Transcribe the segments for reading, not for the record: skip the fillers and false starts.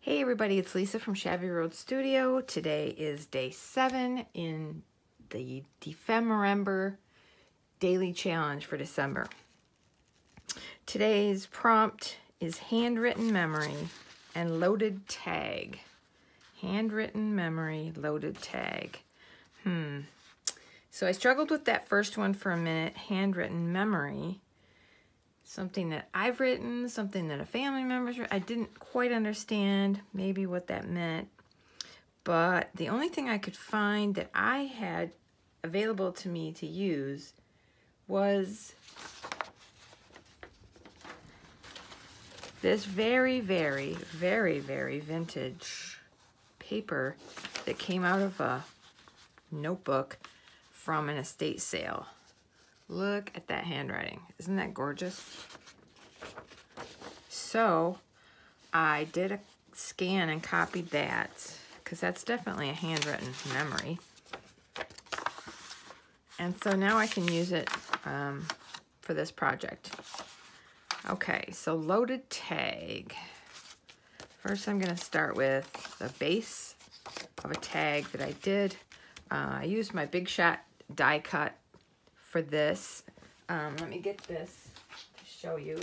Hey everybody, it's Lisa from Shabby Road Studio. Today is day 7 in the Defemember daily challenge for December. Today's prompt is handwritten memory and loaded tag. Handwritten memory, loaded tag. So I struggled with that first one for a minute, handwritten memory. Something that I've written, something that a family member's written. I didn't quite understand maybe what that meant, but the only thing I could find that I had available to me to use was this very vintage paper that came out of a notebook from an estate sale. Look at that handwriting. Isn't that gorgeous? So I did a scan and copied that because that's definitely a handwritten memory. And so now I can use it for this project. Okay, so loaded tag. First I'm going to start with the base of a tag that I did. I used my Big Shot die cut for this. Let me get this to show you.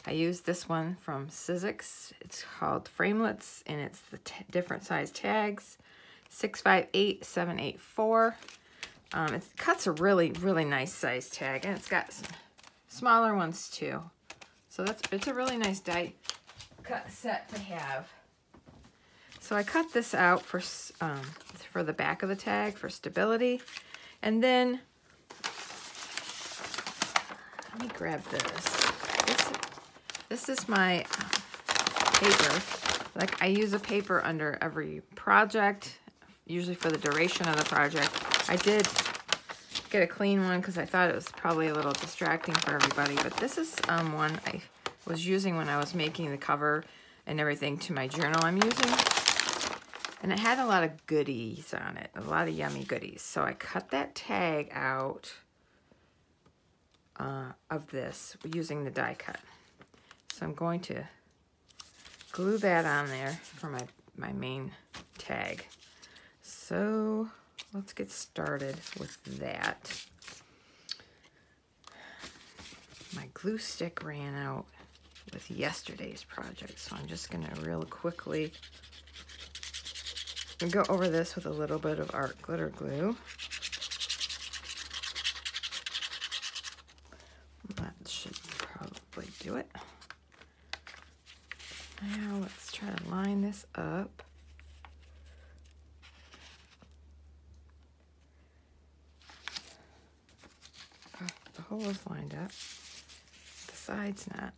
I used this one from Sizzix. It's called Framelets, and it's the different size tags, 658, 784. It cuts a really nice size tag, and it's got some smaller ones too. So it's a really nice die cut set to have. So I cut this out for the back of the tag for stability, and then let me grab this. This is my paper. Like, I use a paper under every project, usually for the duration of the project. I did get a clean one because I thought it was probably a little distracting for everybody, but this is one I was using when I was making the cover and everything to my journal I'm using. And it had a lot of goodies on it, a lot of yummy goodies. So I cut that tag out of this using the die cut. So I'm going to glue that on there for my main tag. So let's get started with that. My glue stick ran out with yesterday's project, so I'm just gonna real quickly go over this with a little bit of art glitter glue. That should probably do it. Now let's try to line this up. Oh, the hole is lined up. The side's not.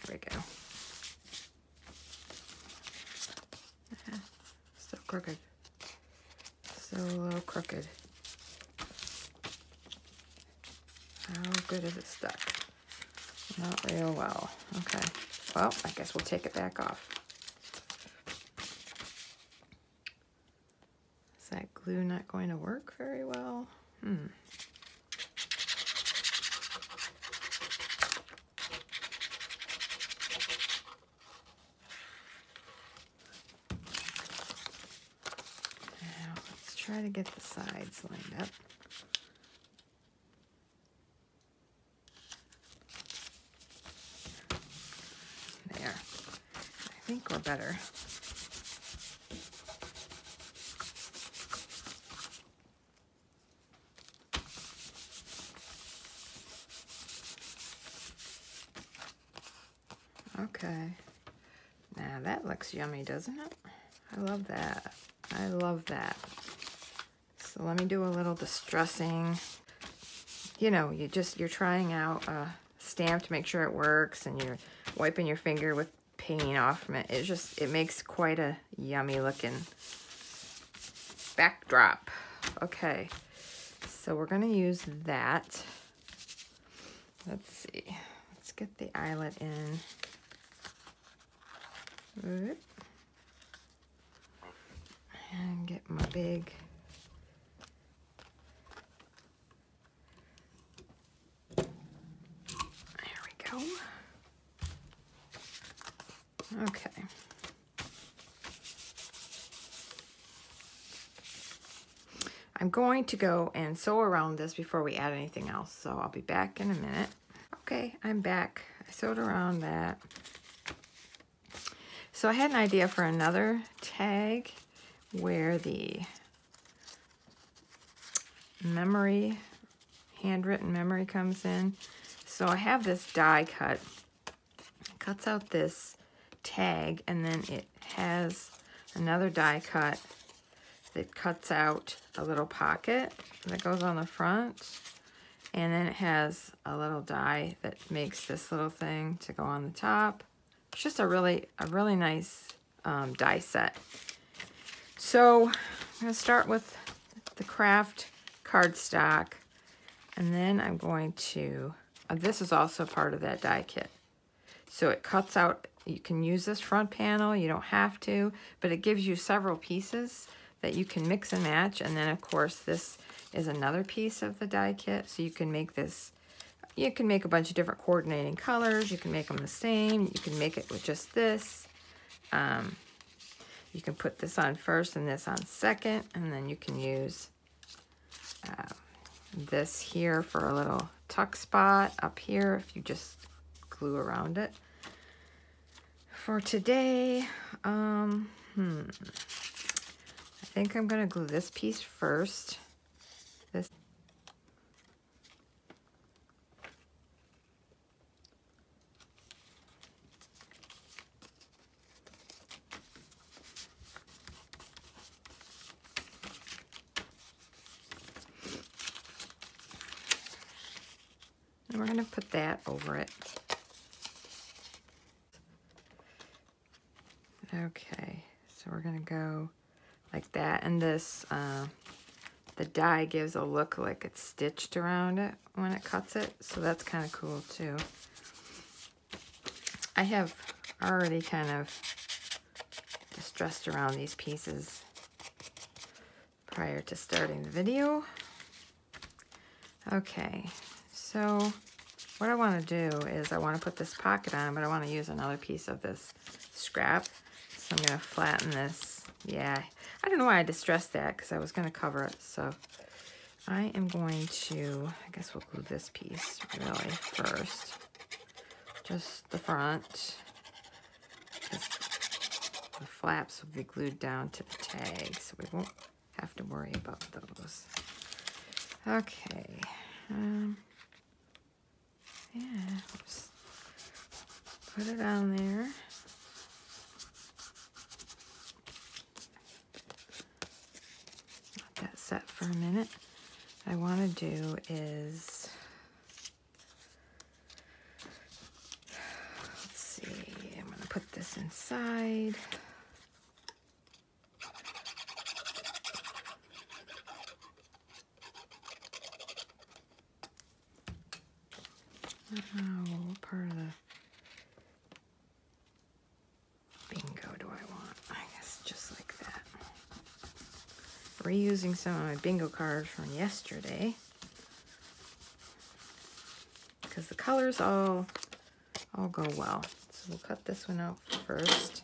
There we go. Still crooked. So low crooked. How good is it stuck? Not real well. Okay. Well, I guess we'll take it back off. Is that glue not going to work very well? Now, let's try to get the sides lined up. There. I think we're better. Okay. Now that looks yummy, doesn't it? I love that. I love that. So let me do a little distressing. You know, you're trying out a stamp to make sure it works, and you're wiping your finger with paint off from it. It makes quite a yummy looking backdrop. Okay, so we're gonna use that. Let's see. Let's get the eyelet in. And get my big there we go. Okay. I'm going to go and sew around this before we add anything else, so I'll be back in a minute. Okay, I'm back. I sewed around that. So I had an idea for another tag where the memory, handwritten memory comes in. So I have this die cut. It cuts out this tag, and then it has another die cut that cuts out a little pocket that goes on the front, and then it has a little die that makes this little thing to go on the top. It's just a really nice die set. So I'm going to start with the craft cardstock, and then I'm going to, this is also part of that die kit. So it cuts out, you can use this front panel, you don't have to, but it gives you several pieces that you can mix and match. And then of course this is another piece of the die kit, so you can make this, you can make a bunch of different coordinating colors, you can make them the same, you can make it with just this. You can put this on first and this on second, and then you can use this here for a little tuck spot up here if you just glue around it. For today, I think I'm gonna glue this piece first. This. And we're gonna put that over it. Okay, so we're gonna go like that, and this, the die gives a look like it's stitched around it when it cuts it, so that's kind of cool too. I have already kind of distressed around these pieces prior to starting the video. Okay, so what I want to do is I want to put this pocket on, but I want to use another piece of this scrap. So I'm going to flatten this. Yeah, I don't know why I distressed that, because I was going to cover it. So I am going to, I guess we'll glue this piece really first. Just the front. The flaps will be glued down to the tag, so we won't have to worry about those. Okay. Yeah, just put it on there. Let that set for a minute. What I want to do is, let's see, I'm going to put this inside. Oh, what part of the bingo do I want? I guess just like that. Reusing some of my bingo cards from yesterday, because the colors all go well. So we'll cut this one out first.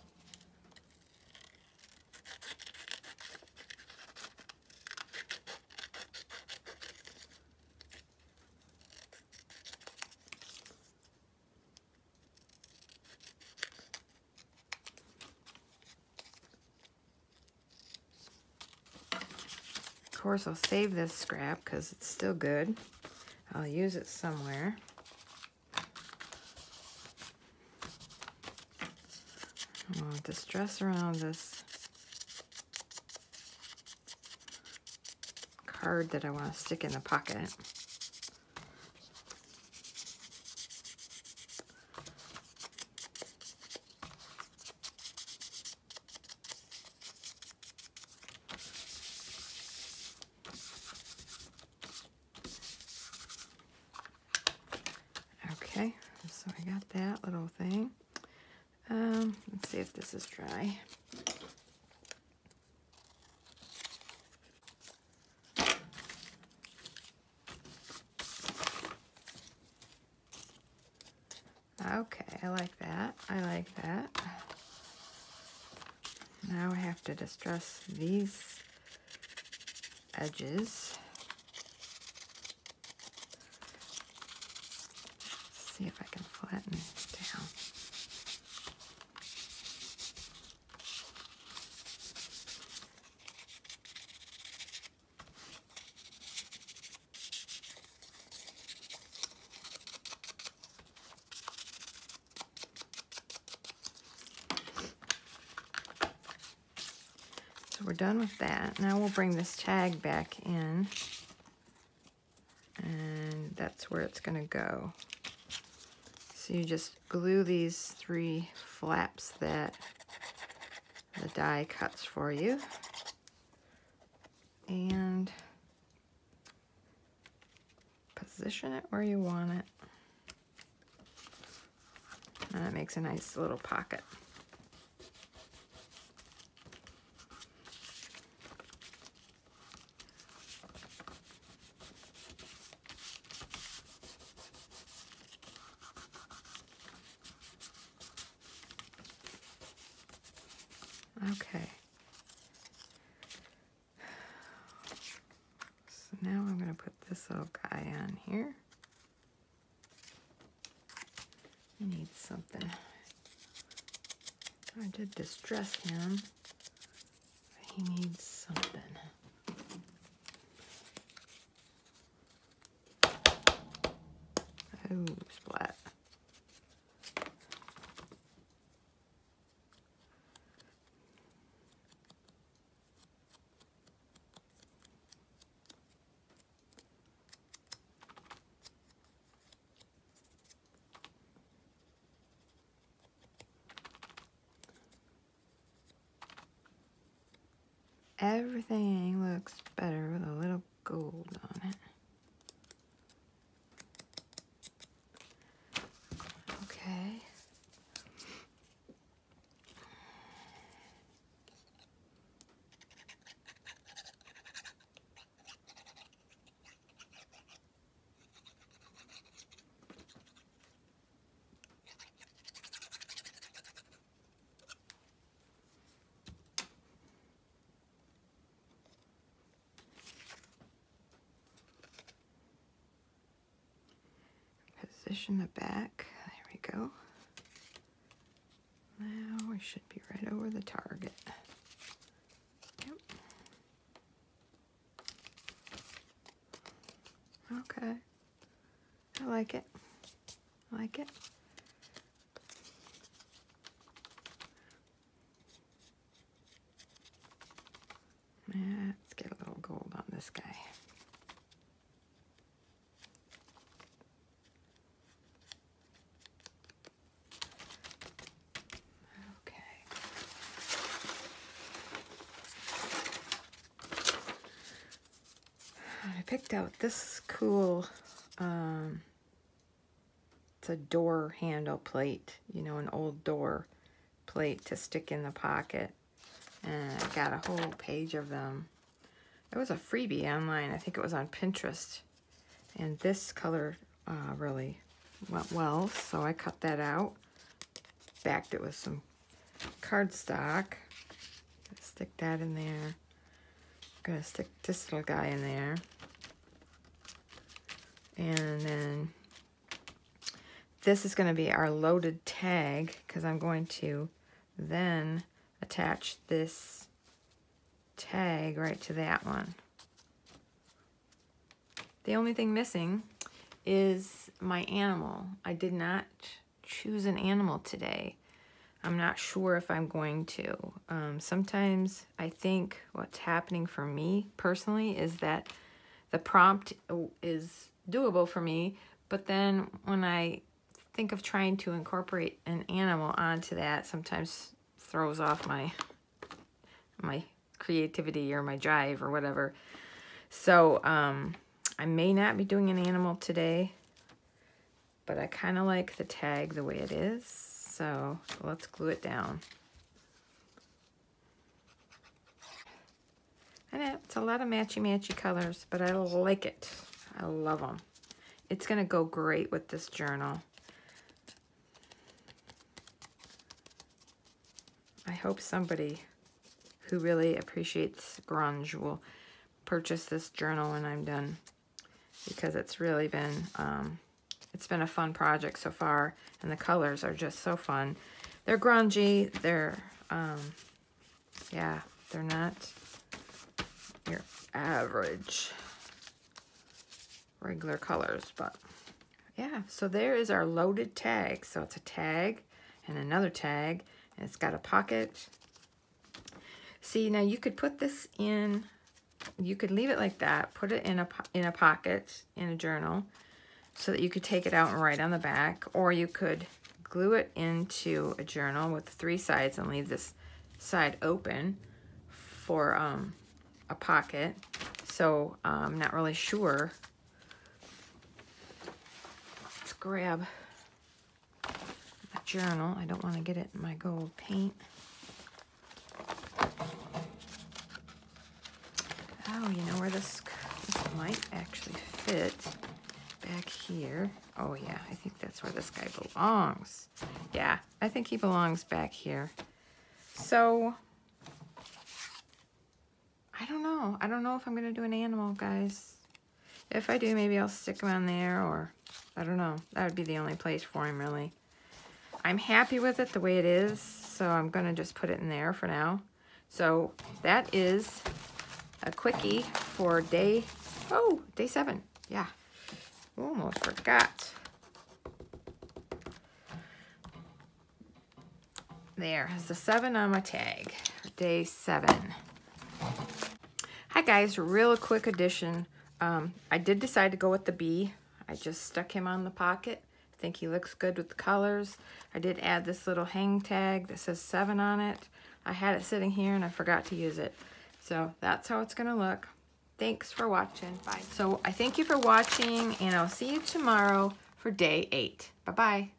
Of course, I'll save this scrap because it's still good. I'll use it somewhere. I'll distress around this card that I want to stick in the pocket. Okay, so I got that little thing. Let's see if this is dry. Okay, I like that. I like that. Now I have to distress these edges. See if I can flatten it down. So we're done with that. Now we'll bring this tag back in, and that's where it's going to go. So you just glue these 3 flaps that the die cuts for you, and position it where you want it. And it makes a nice little pocket. Okay. So now I'm going to put this little guy on here. He needs something. I did distress him. He needs something. Oh, splat. Everything looks better with a little gold on it. Okay. Position the back. There we go. Now we should be right over the target. Yep. Okay. I like it. I like it. Let's get a little gold on this guy. I picked out this cool, it's a door handle plate, you know, an old door plate to stick in the pocket. And I got a whole page of them. It was a freebie online. I think it was on Pinterest. And this color really went well, so I cut that out. Backed it with some cardstock. Stick that in there. I'm gonna stick this little guy in there. And then this is gonna be our loaded tag, because I'm going to then attach this tag right to that one. The only thing missing is my animal. I did not choose an animal today. I'm not sure if I'm going to. Sometimes I think what's happening for me personally is that the prompt is doable for me, but then when I think of trying to incorporate an animal onto that, sometimes throws off my creativity or my drive or whatever. So I may not be doing an animal today, but I kind of like the tag the way it is. So let's glue it down. I know it's a lot of matchy-matchy colors, but I like it. I love them. It's gonna go great with this journal. I hope somebody who really appreciates grunge will purchase this journal when I'm done, because it's really been, it's been a fun project so far, and the colors are just so fun. They're grungy, they're, yeah, they're not your average regular colors, but yeah. So there is our loaded tag. So it's a tag and another tag, and it's got a pocket. See, now you could put this in, you could leave it like that, put it in a pocket in a journal so that you could take it out and write on the back, or you could glue it into a journal with 3 sides and leave this side open for a pocket. So I'm not really sure. Let's grab a journal. I don't want to get it in my gold paint. Oh, you know where this might actually fit? Back here. Oh yeah, I think that's where this guy belongs. Yeah, I think he belongs back here. So, I don't know. I don't know if I'm going to do an animal, guys. If I do, maybe I'll stick him on there, or I don't know. That would be the only place for him, really. I'm happy with it the way it is, so I'm going to just put it in there for now. So, that is a quickie for day 7. Yeah. Almost forgot. There's the 7 on my tag. Day 7. Hi guys, real quick addition. I did decide to go with the bee. I just stuck him on the pocket. I think he looks good with the colors. I did add this little hang tag that says 7 on it. I had it sitting here and I forgot to use it. So that's how it's gonna look. Thanks for watching. Bye. So I thank you for watching, and I'll see you tomorrow for day 8. Bye-bye.